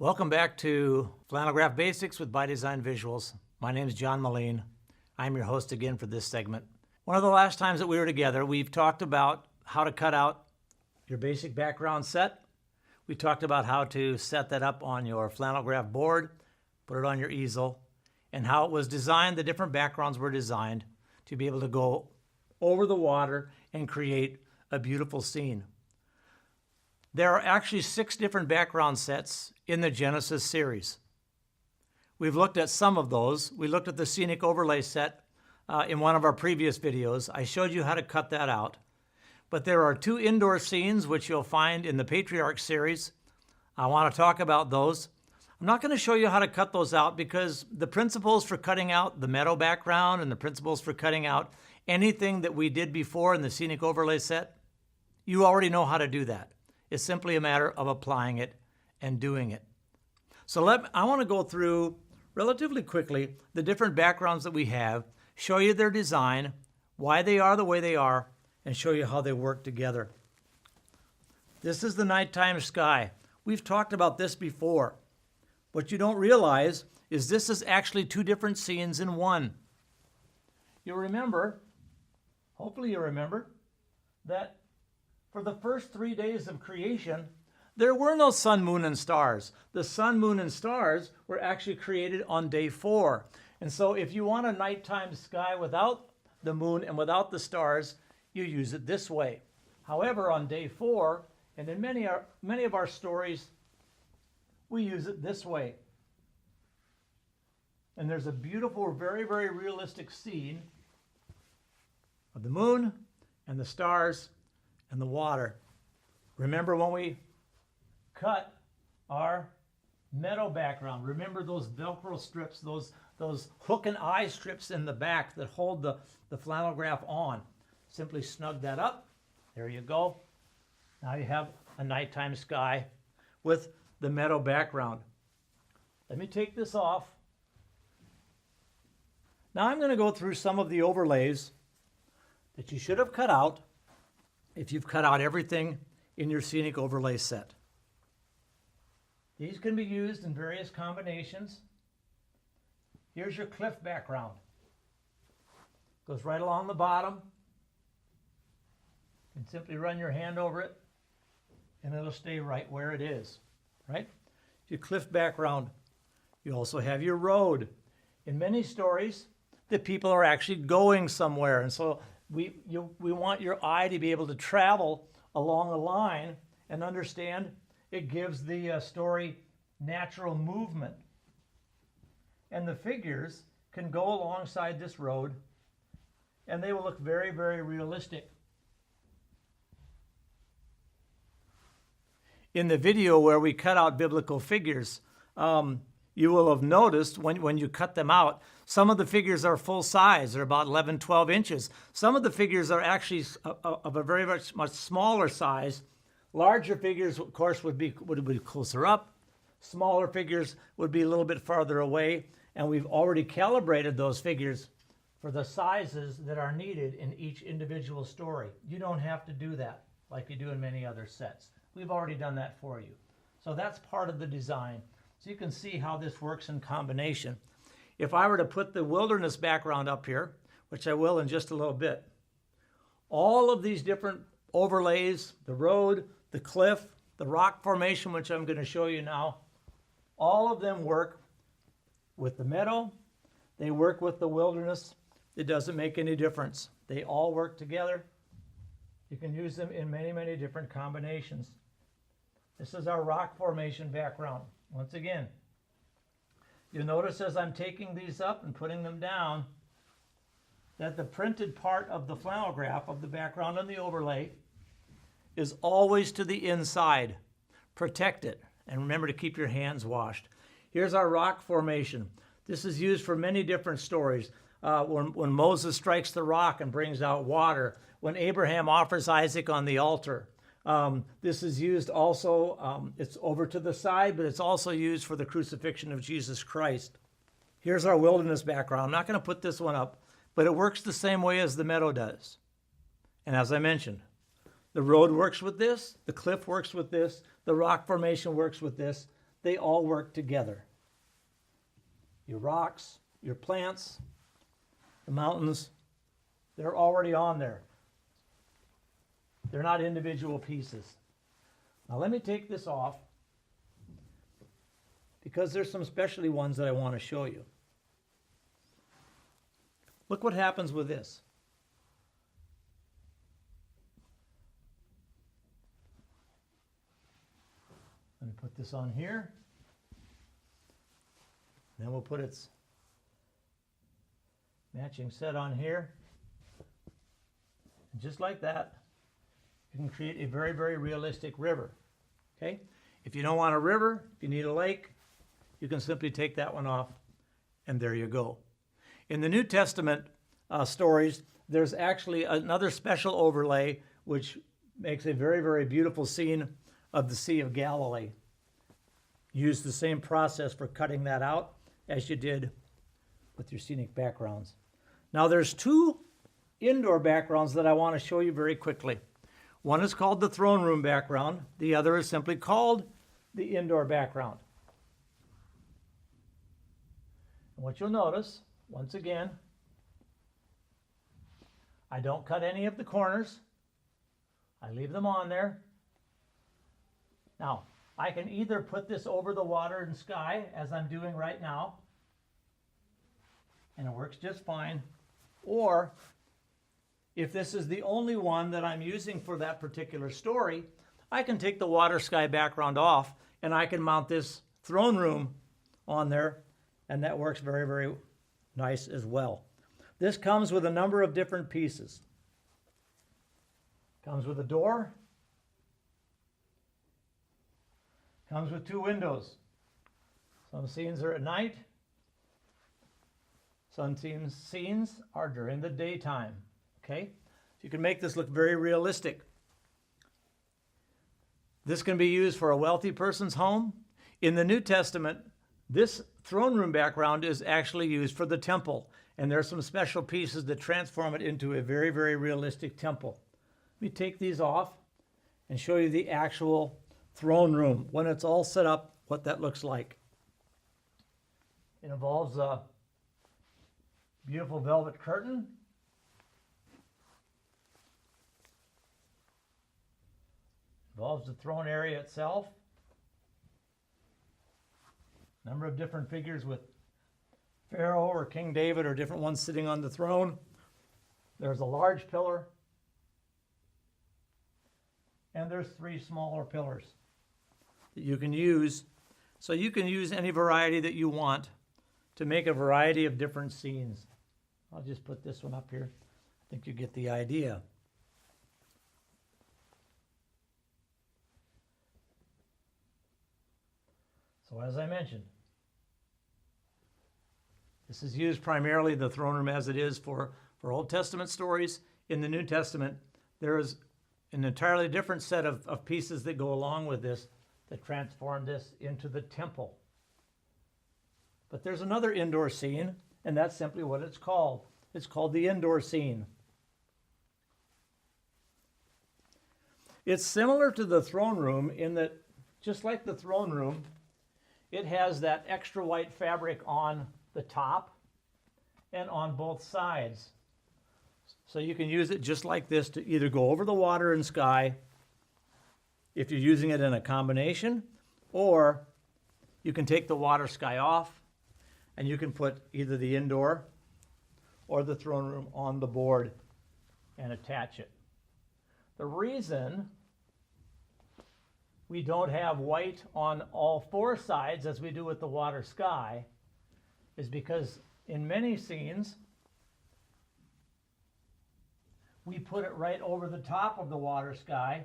Welcome back to Flannelgraph Basics with By Design Visuals. My name is John Moline. I'm your host again for this segment. One of the last times that we were together, we've talked about how to cut out your basic background set. We talked about how to set that up on your Flannelgraph board, put it on your easel, and how it was designed, the different backgrounds were designed to be able to go over the water and create a beautiful scene. There are actually 6 different background sets in the Genesis series. We've looked at some of those. We looked at the Scenic Overlay Set in one of our previous videos. I showed you how to cut that out. But there are 2 indoor scenes which you'll find in the Patriarch series. I want to talk about those. I'm not going to show you how to cut those out because the principles for cutting out the meadow background and the principles for cutting out anything that we did before in the Scenic Overlay Set, you already know how to do that. It's simply a matter of applying it and doing it. So I want to go through relatively quickly the different backgrounds that we have, show you their design, why they are the way they are, and show you how they work together. This is the nighttime sky. We've talked about this before. What you don't realize is this is actually 2 different scenes in one. You'll remember, hopefully you remember, that for the first 3 days of creation, there were no sun, moon, and stars. The sun, moon, and stars were actually created on day 4. And so if you want a nighttime sky without the moon and without the stars, you use it this way. However, on day 4, and in many of our stories, we use it this way. And there's a beautiful, very, very realistic scene of the moon and the stars and the water. Remember when we cut our meadow background, remember those Velcro strips, those hook and eye strips in the back that hold the Flannelgraph on. Simply snug that up. There you go. Now you have a nighttime sky with the meadow background. Let me take this off. Now I'm going to go through some of the overlays that you should have cut out if you've cut out everything in your Scenic Overlay Set. These can be used in various combinations. Here's your cliff background. Goes right along the bottom. You can simply run your hand over it and it'll stay right where it is, right? Your cliff background. You also have your road. In many stories, the people are actually going somewhere, and so we want your eye to be able to travel along a line and understand it gives the story natural movement. And the figures can go alongside this road and they will look very, very realistic. In the video where we cut out biblical figures, you will have noticed when you cut them out, some of the figures are full size. They're about 11, 12 inches. Some of the figures are actually of a very much smaller size. Larger figures, of course, would be closer up. Smaller figures would be a little bit farther away. And we've already calibrated those figures for the sizes that are needed in each individual story. You don't have to do that like you do in many other sets. We've already done that for you. So that's part of the design. So you can see how this works in combination. If I were to put the wilderness background up here, which I will in just a little bit, all of these different overlays, the road, the cliff, the rock formation, which I'm going to show you now, all of them work with the meadow. They work with the wilderness. It doesn't make any difference. They all work together. You can use them in many, many different combinations. This is our rock formation background. Once again, you'll notice as I'm taking these up and putting them down that the printed part of the Flannelgraph of the background and the overlay is always to the inside. Protect it. And remember to keep your hands washed. Here's our rock formation. This is used for many different stories. When Moses strikes the rock and brings out water. When Abraham offers Isaac on the altar. This is used also, it's over to the side, but it's also used for the crucifixion of Jesus Christ. Here's our wilderness background. I'm not going to put this one up, but it works the same way as the meadow does. And as I mentioned, the road works with this, the cliff works with this, the rock formation works with this, they all work together. Your rocks, your plants, the mountains, they're already on there. They're not individual pieces. Now let me take this off because there's some specialty ones that I want to show you. Look what happens with this. Let me put this on here. Then we'll put its matching set on here. And just like that, you can create a very, very realistic river. Okay? If you don't want a river, if you need a lake, you can simply take that one off, and there you go. In the New Testament stories, there's actually another special overlay which makes a very, very beautiful scene of the Sea of Galilee. Use the same process for cutting that out as you did with your scenic backgrounds. Now there's two indoor backgrounds that I want to show you very quickly. One is called the throne room background. The other is simply called the indoor background. And what you'll notice, once again, I don't cut any of the corners. I leave them on there. Now, I can either put this over the water and sky, as I'm doing right now, and it works just fine, or if this is the only one that I'm using for that particular story, I can take the water sky background off and I can mount this throne room on there, and that works very, very nice as well. This comes with a number of different pieces. Comes with a door. Comes with two windows. Some scenes are at night. Some scenes are during the daytime. Okay? So you can make this look very realistic. This can be used for a wealthy person's home. In the New Testament, this throne room background is actually used for the temple. And there are some special pieces that transform it into a very, very realistic temple. Let me take these off and show you the actual throne room when it's all set up, what that looks like. It involves a beautiful velvet curtain. Involves the throne area itself. A number of different figures with Pharaoh or King David or different ones sitting on the throne. There's a large pillar. And there's three smaller pillars that you can use. So you can use any variety that you want to make a variety of different scenes. I'll just put this one up here. I think you get the idea. So as I mentioned, this is used primarily the throne room as it is for Old Testament stories. In the New Testament, there is an entirely different set of pieces that go along with this that transform this into the temple. But there's another indoor scene, and that's simply what it's called. It's called the indoor scene. It's similar to the throne room in that, just like the throne room, it has that extra white fabric on the top and on both sides. So you can use it just like this to either go over the water and sky if you're using it in a combination, or you can take the water sky off and you can put either the indoor or the throne room on the board and attach it. The reason we don't have white on all four sides as we do with the water sky is because in many scenes we put it right over the top of the water sky,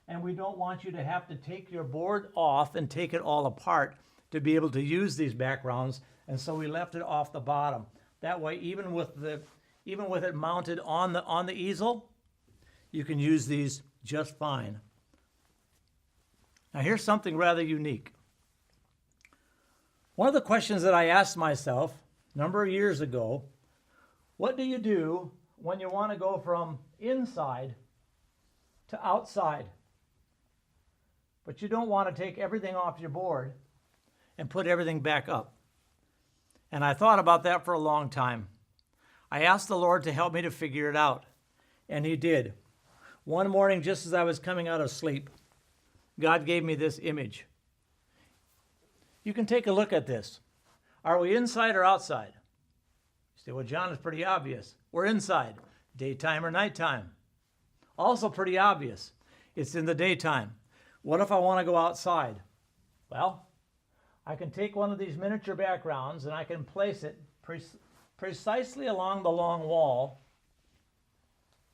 and we don't want you to have to take your board off and take it all apart to be able to use these backgrounds, and so we left it off the bottom. That way, even with it mounted on the easel, you can use these just fine. Now here's something rather unique. One of the questions that I asked myself a number of years ago, what do you do when you want to go from inside to outside, but you don't want to take everything off your board and put everything back up. And I thought about that for a long time. I asked the Lord to help me to figure it out, and He did. One morning, just as I was coming out of sleep, God gave me this image. You can take a look at this. Are we inside or outside? You say, well, John, it's pretty obvious. We're inside, daytime or nighttime. Also pretty obvious. It's in the daytime. What if I want to go outside? Well, I can take one of these miniature backgrounds and I can place it precisely along the long wall,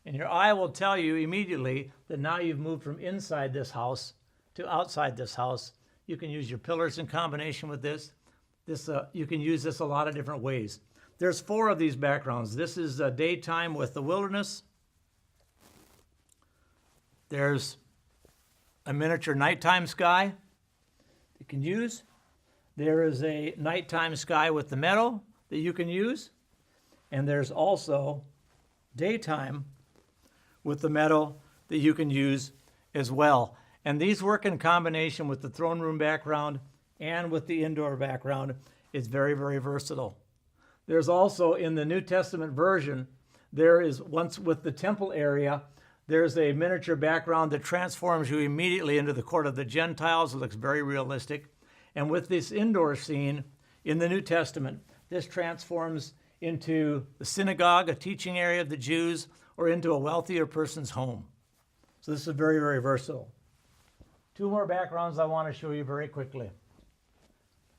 and your eye will tell you immediately that now you've moved from inside this house to outside this house. You can use your pillars in combination with this. You can use this a lot of different ways. There's 4 of these backgrounds. This is daytime with the wilderness. There's a miniature nighttime sky you can use. There is a nighttime sky with the meadow that you can use. And there's also daytime with the meadow that you can use as well. And these work in combination with the throne room background and with the indoor background. It's very, very versatile. There's also, in the New Testament version, there is, once with the temple area, there's a miniature background that transforms you immediately into the court of the Gentiles. It looks very realistic. And with this indoor scene in the New Testament, this transforms into the synagogue, a teaching area of the Jews, or into a wealthier person's home. So this is very, very versatile. 2 more backgrounds I want to show you very quickly.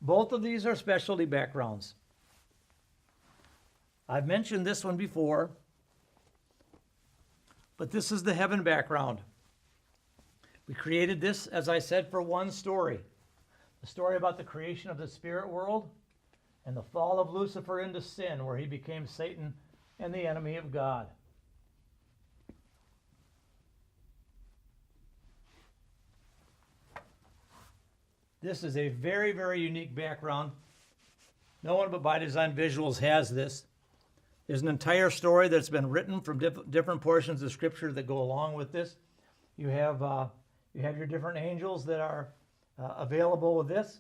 Both of these are specialty backgrounds. I've mentioned this one before, but this is the heaven background. We created this, as I said, for one story. The story about the creation of the spirit world and the fall of Lucifer into sin, where he became Satan and the enemy of God. This is a very, very unique background. No one but By Design Visuals has this. There's an entire story that's been written from different portions of Scripture that go along with this. You have your different angels that are available with this.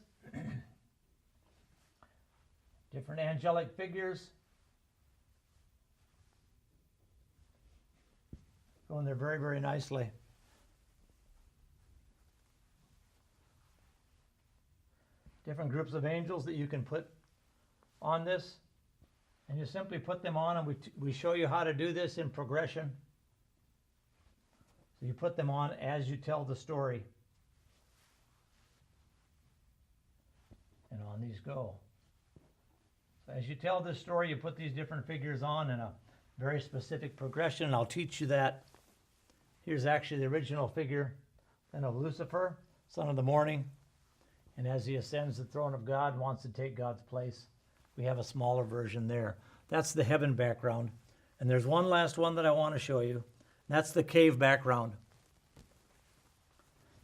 Different angelic figures. Going there very, very nicely. Different groups of angels that you can put on this. And you simply put them on, and we show you how to do this in progression. So you put them on as you tell the story. And on these go. So as you tell this story, you put these different figures on in a very specific progression, and I'll teach you that. Here's actually the original figure then of Lucifer, son of the morning. And as he ascends the throne of God and wants to take God's place, we have a smaller version there. That's the heaven background. And there's one last one that I want to show you. That's the cave background.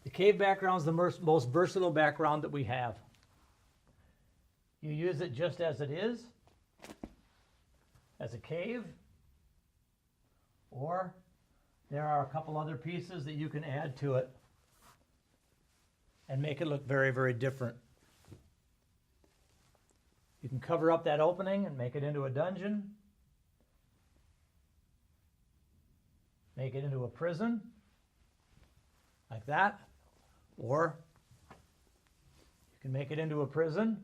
The cave background is the most versatile background that we have. You use it just as it is, as a cave, or there are a couple other pieces that you can add to it and make it look very, very different. You can cover up that opening and make it into a dungeon, make it into a prison, like that, or you can make it into a prison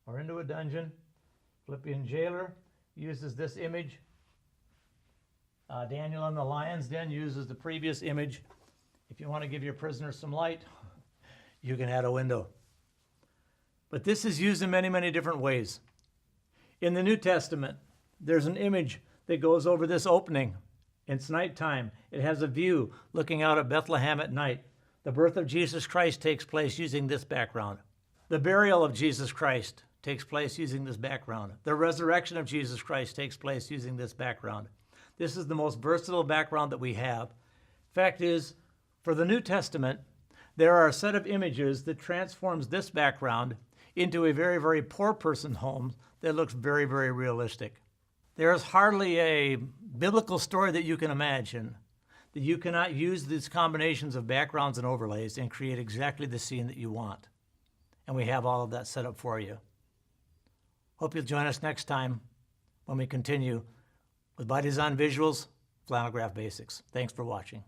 or into a dungeon. Philippian jailer uses this image. Daniel in the lion's den uses the previous image. If you want to give your prisoner some light, you can add a window. But this is used in many, many different ways. In the New Testament, there's an image that goes over this opening. It's nighttime. It has a view looking out at Bethlehem at night. The birth of Jesus Christ takes place using this background. The burial of Jesus Christ takes place using this background. The resurrection of Jesus Christ takes place using this background. This is the most versatile background that we have. Fact is, for the New Testament, there are a set of images that transforms this background into a very, very poor person's home that looks very, very realistic. There is hardly a biblical story that you can imagine that you cannot use these combinations of backgrounds and overlays and create exactly the scene that you want. And we have all of that set up for you. Hope you'll join us next time when we continue with by design visuals, Flannelgraph basics. Thanks for watching.